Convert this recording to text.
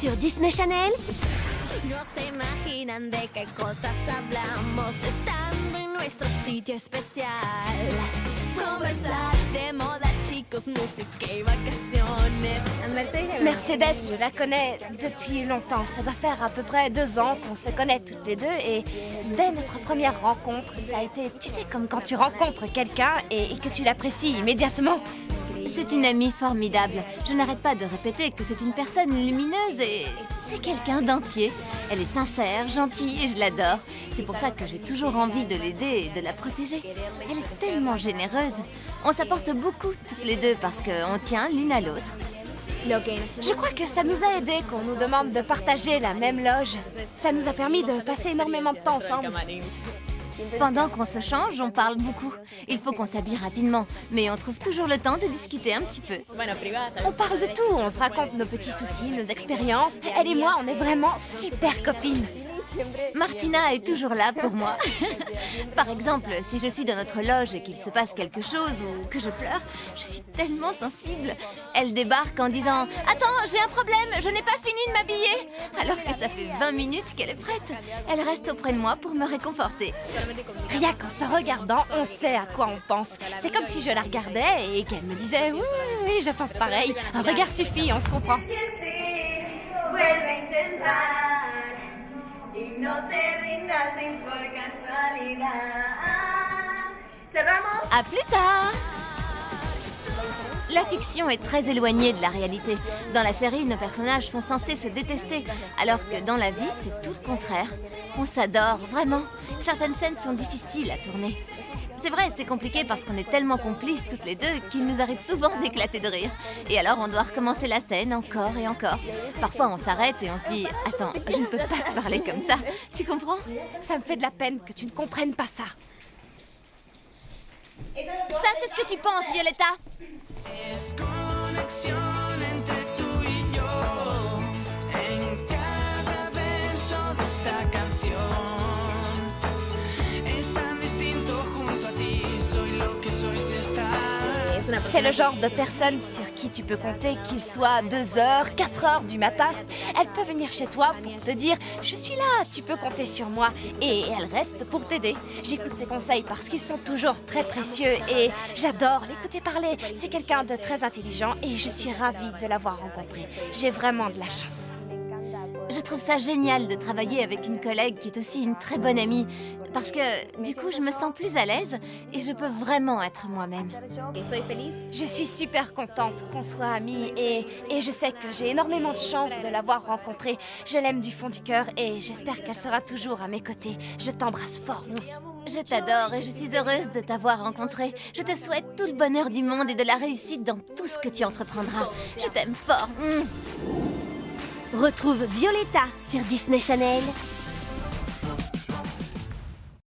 sur Disney Channel. No se imaginan de qué cosas hablamos estando en nuestro sitio especial. Conversar de moda, chicos, música y vacaciones. Mercedes, je la connais depuis longtemps. Ça doit faire à peu près 2 ans qu'on se connaît toutes les deux. Et dès notre première rencontre, ça a été, tu sais, comme quand tu rencontres quelqu'un et que tu l'apprécies immédiatement. C'est une amie formidable. Je n'arrête pas de répéter que c'est une personne lumineuse et c'est quelqu'un d'entier. Elle est sincère, gentille et je l'adore. C'est pour ça que j'ai toujours envie de l'aider et de la protéger. Elle est tellement généreuse. On s'apporte beaucoup toutes les deux parce qu'on tient l'une à l'autre. Je crois que ça nous a aidés qu'on nous demande de partager la même loge. Ça nous a permis de passer énormément de temps ensemble. Pendant qu'on se change, on parle beaucoup. Il faut qu'on s'habille rapidement, mais on trouve toujours le temps de discuter un petit peu. On parle de tout, on se raconte nos petits soucis, nos expériences. Elle et moi, on est vraiment super copines. Martina est toujours là pour moi. Par exemple, si je suis dans notre loge et qu'il se passe quelque chose ou que je pleure, je suis tellement sensible. Elle débarque en disant « Attends, j'ai un problème, je n'ai pas fini de m'habiller !» Alors que ça fait 20 minutes qu'elle est prête. Elle reste auprès de moi pour me réconforter. Rien qu'en se regardant, on sait à quoi on pense. C'est comme si je la regardais et qu'elle me disait « Oui, oui, je pense pareil. Un regard suffit, on se comprend. » À plus tard! La fiction est très éloignée de la réalité. Dans la série, nos personnages sont censés se détester, alors que dans la vie, c'est tout le contraire. On s'adore, vraiment. Certaines scènes sont difficiles à tourner. C'est vrai, c'est compliqué parce qu'on est tellement complices toutes les deux qu'il nous arrive souvent d'éclater de rire. Et alors on doit recommencer la scène encore et encore. Parfois on s'arrête et on se dit « Attends, je ne peux pas te parler comme ça. » Tu comprends? Ça me fait de la peine que tu ne comprennes pas ça. Ça, c'est ce que tu penses, Violetta. C'est le genre de personne sur qui tu peux compter, qu'il soit 2 heures, 4 heures du matin. Elle peut venir chez toi pour te dire « Je suis là, tu peux compter sur moi » et elle reste pour t'aider. J'écoute ses conseils parce qu'ils sont toujours très précieux et j'adore l'écouter parler. C'est quelqu'un de très intelligent et je suis ravie de l'avoir rencontré. J'ai vraiment de la chance. Je trouve ça génial de travailler avec une collègue qui est aussi une très bonne amie. Parce que, du coup, je me sens plus à l'aise et je peux vraiment être moi-même. Je suis super contente qu'on soit amis et je sais que j'ai énormément de chance de l'avoir rencontrée. Je l'aime du fond du cœur et j'espère qu'elle sera toujours à mes côtés. Je t'embrasse fort. Je t'adore et je suis heureuse de t'avoir rencontré. Je te souhaite tout le bonheur du monde et de la réussite dans tout ce que tu entreprendras. Je t'aime fort. Retrouve Violetta sur Disney Channel.